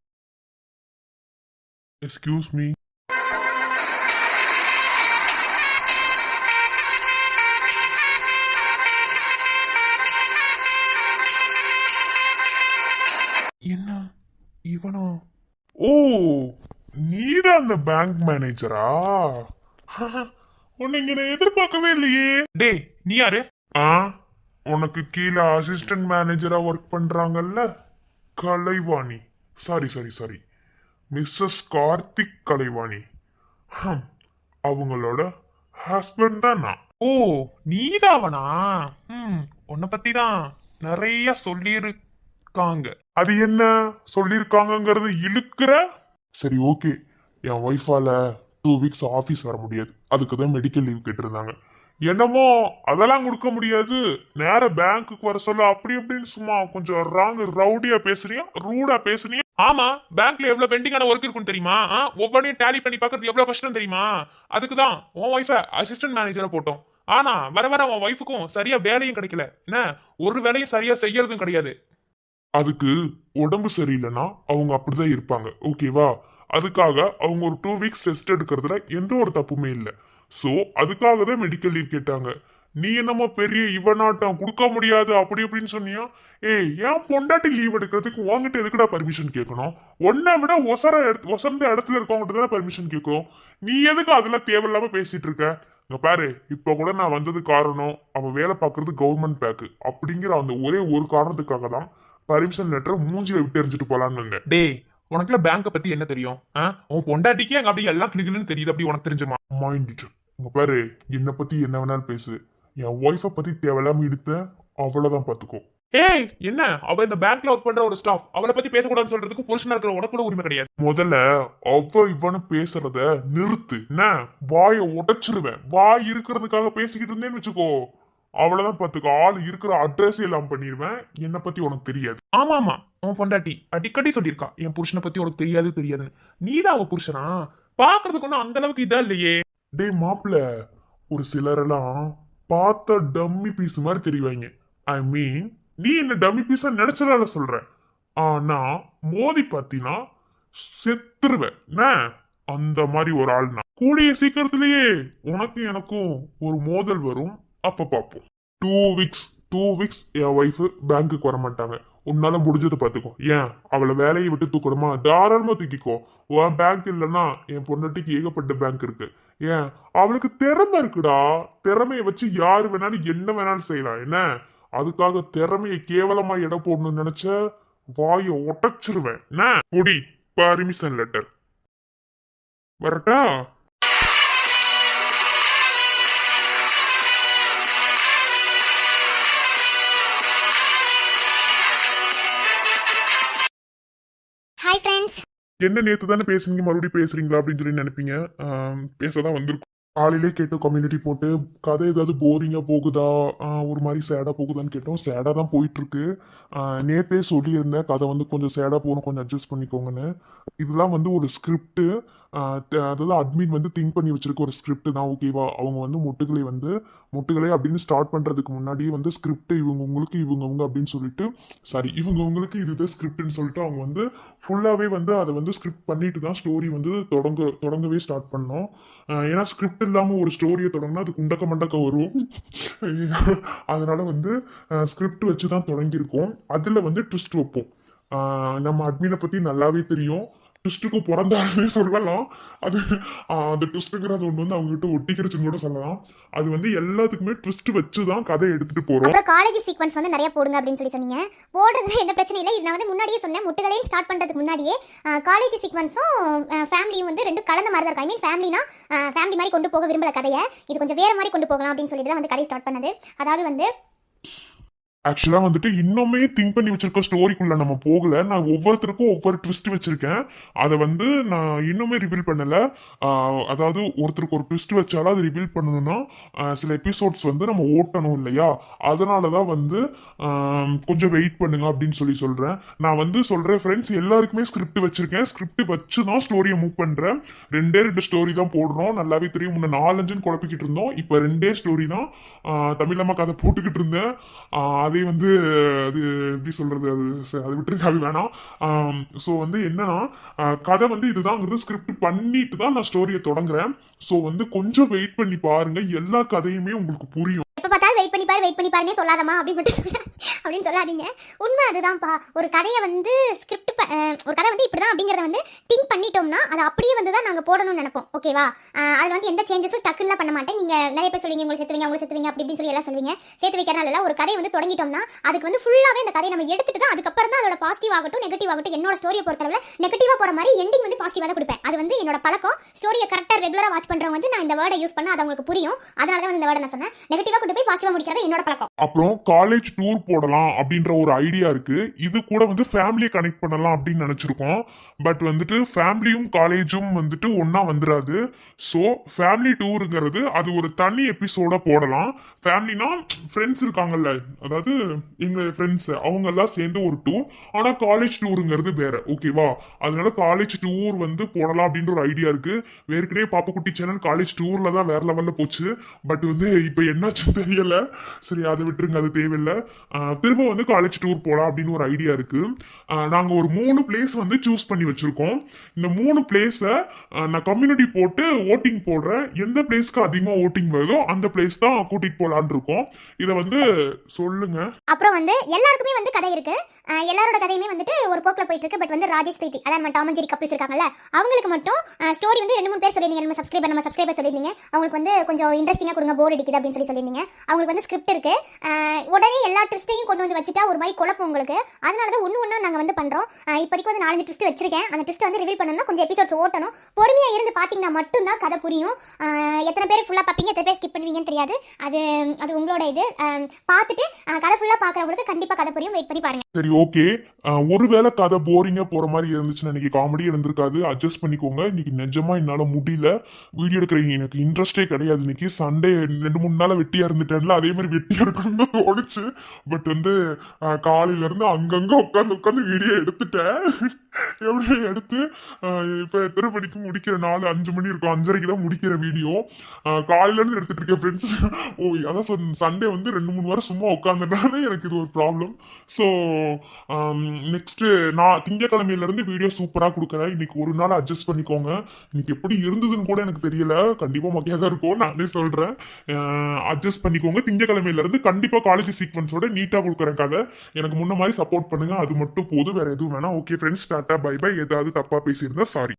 Speaker 3: Excuse me.
Speaker 1: என்ன இவனா?
Speaker 3: ஓ, நீதான் அந்த பேங்க் மேனேஜரா? உன்னை இங்க நான் எதிர்பார்க்கவே இல்லையே.
Speaker 1: டேய், நீ யாரு?
Speaker 3: ஆ, உனக்கு கீழே அசிஸ்டன்ட் மேனேஜரா ஒர்க் பண்றாங்கல்ல, கலைவாணி. Sorry, Mrs Karthik Kalaivani. அவங்களோட ஹஸ்பண்ட் தான் நான்.
Speaker 1: ஓ, நீதாவனா? உன்னை பத்தி தான் நிறைய சொல்லியிருக்காங்க.
Speaker 3: அது என்ன சொல்லியிருக்காங்கங்கிறது இழுக்கிற? சரி, ஓகே. என் ஒய்ஃபால 2 வீக்ஸ் ஆஃபீஸ் வர முடியாது. அதுக்கு தான் மெடிக்கல் லீவ் கேட்டிருந்தாங்க. என்னமோ அதெல்லாம் கொடுக்க முடியாது, நேர பேங்க்குக்கு வர சொல்ல அப்படி இப்படின்னு சும்மா கொஞ்சம் ரவுடியா பேசுறியா, ரூடா பேசுறியா?
Speaker 1: ஆமா, பேங்க்ல எவ்வளவு பெண்டிங்கான ஒர்க் இருக்குன்னு தெரியுமா? ஒவ்வொன்றையும் டேலி பண்ணி பார்க்கறது எவ்வளவு கஷ்டம் தெரியுமா? அதுக்கு தான் உன் ஒய்ஃபை அசிஸ்டன்ட் மேனேஜரா போட்டோம். ஆனா வர உன் ஒய்ஃபுக்கும் சரியா வேலையும் கிடைக்கல. என்ன, ஒரு வேலையும் சரியா செய்யறதும் கிடையாது.
Speaker 3: அதுக்கு உடம்பு சரியில்லைன்னா அவங்க அப்படிதான் இருப்பாங்க, ஓகேவா? அதுக்காக அவங்க ஒரு 2 வீக்ஸ் ரெஸ்ட் எடுக்கிறதுல எந்த ஒரு தப்புமே இல்லை. ஸோ அதுக்காக தான் மெடிக்கல் லீவ் கேட்டாங்க. நீ என்னமோ பெரிய இவனாட்டம் கொடுக்க முடியாது அப்படி இப்படின்னு சொன்னியா? ஏய், ஏன் பொண்டாட்டி லீவ் எடுக்கிறதுக்கு உங்ககிட்ட எதுக்குடா பர்மிஷன் கேட்கணும்? ஒன்னை விட ஒசர்ந்த இடத்துல இருக்கவங்ககிட்ட தானே பர்மிஷன் கேட்கும். நீ எதுக்கு அதெல்லாம் தேவையில்லாம பேசிட்டு இருக்க? இங்க பாரு, இப்ப கூட நான் வந்தது காரணம், அவன் வேலை பார்க்கறது கவர்மெண்ட் பேக்கு அப்படிங்கிற அந்த ஒரே ஒரு காரணத்துக்காக தான் பர்மிஷன் லெட்டர் மூஞ்சில விட்டு எரிஞ்சிட்டு போலான்னு வந்தேன்.
Speaker 1: டேய், உனக்குல பேங்க பத்தி என்ன தெரியும்? உன் பொண்டாட்டிக்கு அங்க அப்படி எல்லாம் கிளிகளுன்னு தெரியுது, அப்படி உனக்கு தெரிஞ்சுமா?
Speaker 3: மைண்ட். இங்க பாரு, என்னை பத்தி என்ன வேணாலும் பேசு, என் ஒய்ஃபை பத்தி தேவையில்லாம எடுத்த அவ்வளவுதான் பாத்துக்கோ.
Speaker 1: ஏய், என்ன அவ இந்த பேங்க்ல ஒர்க் பண்ற ஒரு ஸ்டாஃப், அவளை பத்தி பேசக்கூடாதுன்னு சொல்றதுக்கு புருஷனா இருக்கிற உனக்கு கூட உரிமை கிடையாது.
Speaker 3: முதல்ல அவ இவனு பேசுறத நிறுத்து. என்ன, வாயை உடைச்சிருவேன். வாய் இருக்கிறதுக்காக பேசிக்கிட்டு இருந்தேன்னு வச்சுக்கோ, அவ்வளவுதான் பாத்துக்கோ. ஆள் இருக்கிற அட்ரஸ் எல்லாம் பண்ணிடுவேன். என்னை பத்தி உனக்கு தெரியாது.
Speaker 1: ஆமா, உன் பொண்டாட்டி அடிக்கடி சொல்லியிருக்கா என் புருஷனை பத்தி உனக்கு தெரியாதுன்னு. நீதான் அவ புருஷனா? பாக்குறதுக்கு ஒன்னும் அந்த அளவுக்கு இதா இல்லையே.
Speaker 3: டேய் மாப்பிள்ள, ஒரு சிலரெல்லாம் பார்த்த டம்மி பீஸ் மாதிரி தெரிவாங்க. ஐ மீன், நீ என்ன டம்மி பீஸா நினைச்சதால சொல்ற. ஆனா மோதி பாத்தீங்கன்னா செத்துருவேன். அந்த மாதிரி ஒரு ஆள் நான். கூடிய சீக்கிரத்திலேயே உனக்கும் எனக்கும் ஒரு மோதல் வரும். அப்ப பார்ப்போம். 2 வீக்ஸ் 2 வீக்ஸ் என் ஒய்ஃப் பேங்க்குக்கு வர மாட்டாங்க. உன்னால முடிஞ்சதை பார்த்துக்கோ. ஏன் அவளை வேலையை விட்டு தூக்கணுமா? தாராளமா தூக்கிக்கோ. உன் பேங்க் இல்லைன்னா என் பொண்டாட்டிக்கு ஏகப்பட்ட பேங்க் இருக்கு. ஏன் அவளுக்கு திறமை இருக்குடா. திறமையை வச்சு யாரு வேணாலும் என்ன வேணாலும் செய்யலாம். என்ன அதுக்காக திறமையை கேவலமா எடை போடணும்னு நினைச்ச வாயை ஒட்டச்சிருவேன். என்ன முடி பர்மிஷன் லெட்டர் வரட்டா?
Speaker 2: Hi friends.
Speaker 3: என்ன நேத்து தானே பேசுனீங்க, மறுபடியும் பேசுறீங்களா அப்படின்னு சொல்லி நினைப்பீங்க. பேசதான் வந்திருக்கும். காலையிலே கேட்டோம், கம்யூனிட்டி போட்டு கதை ஏதாவது போரிங்கா போகுதா, ஒரு மாதிரி சேடா போகுதான்னு கேட்டோம். சேடா தான் போயிட்டு இருக்கு. நேத்தே சொல்லியிருந்தேன் கதை வந்து கொஞ்சம் சேடா போகணும், கொஞ்சம் அட்ஜஸ்ட் பண்ணிக்கோங்கன்னு. இதெல்லாம் வந்து ஒரு ஸ்கிரிப்ட், அதாவது அட்மின் வந்து திங்க் பண்ணி வச்சிருக்க ஒரு ஸ்கிரிப்ட் தான். ஓகேவா? அவங்க வந்து முட்டுகளை அப்படின்னு ஸ்டார்ட் பண்றதுக்கு முன்னாடியே வந்து ஸ்கிரிப்ட் இவங்க அப்படின்னு சொல்லிட்டு, சாரி இவங்களுக்கு இதுதான் ஸ்கிரிப்ட்னு சொல்லிட்டு அவங்க வந்து ஃபுல்லாவே வந்து அதை வந்து ஸ்கிரிப்ட் பண்ணிட்டு தான் ஸ்டோரி வந்து தொடங்கவே ஸ்டார்ட் பண்ணோம். ஏன்னா ஸ்கிரிப்ட் இல்லாம ஒரு ஸ்டோரியை தொடங்கினா அது குண்டக்க மண்டக்க வரும். அதனால வந்து ஸ்கிரிப்ட் வச்சு தான் தொடங்கியிருக்கோம். அதுல வந்து ட்விஸ்ட் வைப்போம். நம்ம அட்மினை பத்தி நல்லாவே தெரியும். ட்விஸ்ட்டுக்கு பிறந்தாலுமே சொல்லலாம். அது அந்த ட்விஸ்ட்டுங்கிறது ஒன்று வந்து அவங்க கிட்ட ஒட்டிக்கிறச்சுன்னு கூட சொல்லலாம். அது வந்து எல்லாத்துக்குமே ட்விஸ்ட் வச்சு தான் கதை எடுத்துட்டு போறோம்.
Speaker 2: அப்புறம் காலேஜ் சீக்வன்ஸ் வந்து நிறைய போடுங்க அப்படின்னு சொல்லி சொன்னீங்க. போடுறதுல எந்த பிரச்சனையும் இல்லை. இது நான் வந்து முன்னாடியே சொன்னேன். முட்டுகளையும் ஸ்டார்ட் பண்றதுக்கு முன்னாடியே காலேஜ் சீக்வன்ஸும் ஃபேமிலியும் வந்து ரெண்டும் கலந்த மாதிரி தான் இருக்கும். ஐ மீன் ஃபேமிலினா ஃபேமிலி மாதிரி கொண்டு போக விரும்பல கதையை. இது கொஞ்சம் வேற மாதிரி கொண்டு போகலாம் அப்படின்னு சொல்லிட்டு தான் வந்து கதை ஸ்டார்ட் பண்ணது. அதாவது வந்து
Speaker 3: ஆக்சுவலா வந்துட்டு இன்னுமே திங்க் பண்ணி வச்சிருக்க ஸ்டோரிக்குள்ள நம்ம போகல. நான் ஒவ்வொருத்தருக்கும் ஒவ்வொரு ட்விஸ்ட் வச்சிருக்கேன். அதை வந்து நான் இன்னுமே ரிவீல் பண்ணல. அதாவது ஒருத்தருக்கு ஒரு ட்விஸ்ட் வச்சாலும் அது ரிவீல் பண்ணணும்னா சில எபிசோட்ஸ் வந்து நம்ம ஓட்டணும் இல்லையா? அதனாலதான் வந்து கொஞ்சம் வெயிட் பண்ணுங்க அப்படின்னு சொல்றேன். நான் வந்து சொல்றேன் ஃப்ரெண்ட்ஸ், எல்லாருக்குமே ஸ்கிரிப்ட் வச்சிருக்கேன். ஸ்கிரிப்ட் வச்சு தான் ஸ்டோரியை மூவ் பண்றேன். 2 ஸ்டோரி தான் போடுறோம். நல்லாவே தெரியும். முன்ன 4-5 குழப்பிக்கிட்டு இருந்தோம். இப்ப 2 ஸ்டோரி தான். தமிழம்மா கதை போட்டுக்கிட்டு இருந்தேன். அதே வந்து அது எப்படி சொல்றது, அது விட்டுருக்கு, அது வேணாம். ஸோ வந்து என்னன்னா, கதை வந்து இதுதாங்கிறது ஸ்கிரிப்ட் பண்ணிட்டு தான் நான் ஸ்டோரியை தொடங்குறேன். ஸோ வந்து கொஞ்சம் வெயிட் பண்ணி பாருங்க, எல்லா கதையுமே உங்களுக்கு புரியும்.
Speaker 2: எப்போ பார்த்தாலும் வெயிட் பண்ணி பாருன்னே சொல்லாதமா அப்படின்னு சொல்லாதீங்க. உண்மை அதுதான்ப்பா. ஒரு கதையை வந்து ஸ்கிரிப்ட் ஒரு கதை வந்து இப்படிதான் அப்படிங்கிறத வந்து திங்க் பண்ணிட்டோம்னா அதை அப்படியே வந்து தான் நாங்கள் போடணும்னு நினைப்போம். ஓகேவா? அதில் வந்து எந்த சேஞ்சஸும் டக்குன்னு பண்ண மாட்டேன். நீங்கள் நிறைய பேர் சொல்லுவீங்க உங்களுக்கு சேர்த்துவீங்க அப்படி இப்படின்னு சொல்லி எல்லாம் சொல்லுவீங்க. சேர்த்து வைக்கிறனால இல்லை, ஒரு கதையை வந்து தொடங்கிட்டோம்னா அதுக்கு வந்து ஃபுல்லாகவே அந்த கதையை நம்ம எடுத்துட்டு தான் அதுக்கப்புறம் தான் அதோட பாசிட்டிவ் ஆகட்டும் நெகட்டிவ் ஆகட்டும், என்னோட ஸ்டோரியை பொறுத்தளவில் நெகட்டிவாக போகிற மாதிரி எண்டிங் வந்து பாசிட்டிவாக தான் கொடுப்பேன். அது வந்து என்னோட பழக்கம். ஸ்டோரியை கரெக்டாக ரெகுலராக வாட்ச் பண்ணுறவங்க வந்து நான் இந்த வேர்டை யூஸ் பண்ண அது அவங்களுக்கு புரியும். அதனால தான் வந்து இந்த வேர்டை நான் சொன்னேன். நெகட்டிவாக கொண்டு போய் பாசிட்டிவாக முடிக்கிறது என்னோட பழக்கம்.
Speaker 3: அப்புறம் காலேஜ் டூர் போடலாம் அப்படின்ற ஒரு ஐடியா இருக்கு. இது கூட வந்து ஃபேமிலியை கனெக்ட் பண்ணலாம் அப்படின்னு நினைச்சிருக்கோம். பட் வந்துட்டு ஃபேமிலியும் காலேஜும் வந்துட்டு ஒன்னா வந்துடாது. ஸோ ஃபேமிலி டூருங்கிறது அது ஒரு தனி எபிசோட போடலாம். ஃபேமிலினா ஃப்ரெண்ட்ஸ் இருக்காங்கல்ல, அதாவது எங்க ஃப்ரெண்ட்ஸ் அவங்க எல்லாம் சேர்ந்து ஒரு டூர். ஆனா காலேஜ் டூருங்கிறது வேற. ஓகேவா? அதனால காலேஜ் டூர் வந்து போடலாம் அப்படின்ற ஒரு ஐடியா இருக்கு. ஏற்கனவே பாப்பக்குட்டி சேனல் காலேஜ் டூர்ல தான் வேற லெவல்ல போச்சு. பட் வந்து இப்போ என்னாச்சுன்னு தெரியல. சரி, அதை விட்டுருங்க, அது தேவையில்லை. திரும்ப வந்து காலேஜ் டூர் போகலாம் அப்படின்னு ஒரு ஐடியா இருக்கு. நாங்க ஒரு 3 பிளேஸ் வந்து சூஸ் பண்ணி வச்சிருக்கோம். இந்த 3 பிளேஸை நான் கம்யூனிட்டி போட்டு ஓட்டிங் போடுறேன். எந்த பிளேஸ்க்கு அதிகமா ஓட்டிங் வருதோ அந்த பிளேஸ் தான் கூட்டிட்டு போலான்னு இருக்கோம். இதை வந்து சொல்லுங்க.
Speaker 2: அப்புறம் வந்து எல்லாருக்குமே வந்து கதை இருக்கு. எல்லாரோட கதையுமே வந்துட்டு ஒரு போக்கில் போயிட்டு இருக்கு. பட் வந்து ராஜேஷ் பிரீத்தி, அதான் நம்ம டாம் அண்ட் ஜெரி கப்பிள்ஸ் இருக்காங்கல்ல, அவங்களுக்கு மட்டும் ஸ்டோரி வந்து 2-3 பேர் சொல்லியிருந்தீங்க. நம்ம சப்ஸ்கிரைபர் சொல்லியிருந்தீங்க. அவங்களுக்கு வந்து கொஞ்சம் இன்ட்ரெஸ்டிங்காக கொடுங்க, போர் அடிக்குது அப்படின்னு சொல்லியிருந்தீங்க. அவங்களுக்கு வந்து ஸ்கிரிப்ட் இருக்கு. உடனே எல்லா ட்விஸ்ட்டையும் கொண்டு வந்து வச்சுட்டா ஒரு மாதிரி குழப்பம் உங்களுக்கு. அதனால தான் ஒன்று நாங்கள் வந்து பண்ணுறோம். இப்போதைக்கு வந்து 4-5 ட்விஸ்ட் வச்சிருக்கேன். அந்த ட்விஸ்ட் வந்து ரிவீல் பண்ணணும்னா கொஞ்சம் எபிசோட்ஸ் ஓட்டணும். பொறுமையாக இருந்து பார்த்தீங்கன்னா மட்டும்தான் கதை புரியும். எத்தனை பேர் ஃபுல்லாக பார்ப்பீங்க, எத்தனை பேர் ஸ்கிப் பண்ணுவீங்கன்னு தெரியாது. அது உங்களோட இது. பார்த்துட்டு கதை ஃபுல்லாக பார்க்குறவங்களுக்கு கண்டிப்பாக கதை புரியும். வெயிட் பண்ணி பாருங்க.
Speaker 3: சரி, ஓகே. ஒருவேளை கதை போரிங்கா போற மாதிரி இருந்துச்சுன்னா இன்னைக்கு காமெடி இருந்திருக்காது. அட்ஜஸ்ட் பண்ணிக்கோங்க. இன்னைக்கு நிஜமா என்னால முடியல. வீடியோ எடுக்கிற எனக்கு இன்ட்ரெஸ்டே கிடையாது. இன்னைக்கு சண்டே 2-3 நாள் வெட்டியா இருந்துட்டு எடுத்துட்டேன்ல அதே மாதிரி வெட்டியா இருக்குன்னு தோணுச்சு. பட் வந்து காலையில இருந்து அங்கங்க உட்காந்து வீடியோ எடுத்துட்டேன். எப்படி எடுத்து இப்ப எத்தனை மணிக்கு முடிக்கிற 4-5 மணி இருக்கும், 5:30 தான் முடிக்கிற வீடியோ. காலையில இருந்து எடுத்துட்டு இருக்கேன் ஃப்ரெண்ட்ஸ். ஓ அதான் சண்டே வந்து 2-3 வாரம் சும்மா உட்காந்துனால எனக்கு இது ஒரு ப்ராப்ளம். ஸோ நெக்ஸ்ட் நான் திங்கக்கிழமையில இருந்து வீடியோ சூப்பரா கொடுக்குறேன். இன்னைக்கு ஒரு நாள் அட்ஜஸ்ட் பண்ணிக்கோங்க. இன்னைக்கு எப்படி இருந்ததுன்னு கூட எனக்கு தெரியல, கண்டிப்பா மொக்கையா தான் இருக்கும் நானே சொல்றேன். அட்ஜஸ்ட் பண்ணிக்கோங்க. திங்கக்கிழமையில இருந்து கண்டிப்பா காலேஜ் சீக்வன்ஸோட நீட்டா கொடுக்குறேன் கதை. எனக்கு முன்ன மாதிரி சப்போர்ட் பண்ணுங்க, அது மட்டும் போதும், வேற எதுவும் வேணாம். ஓகே ஃப்ரெண்ட்ஸ், டாட்டா பை பை. ஏதாவது தப்பா பேசியிருந்தா சாரி.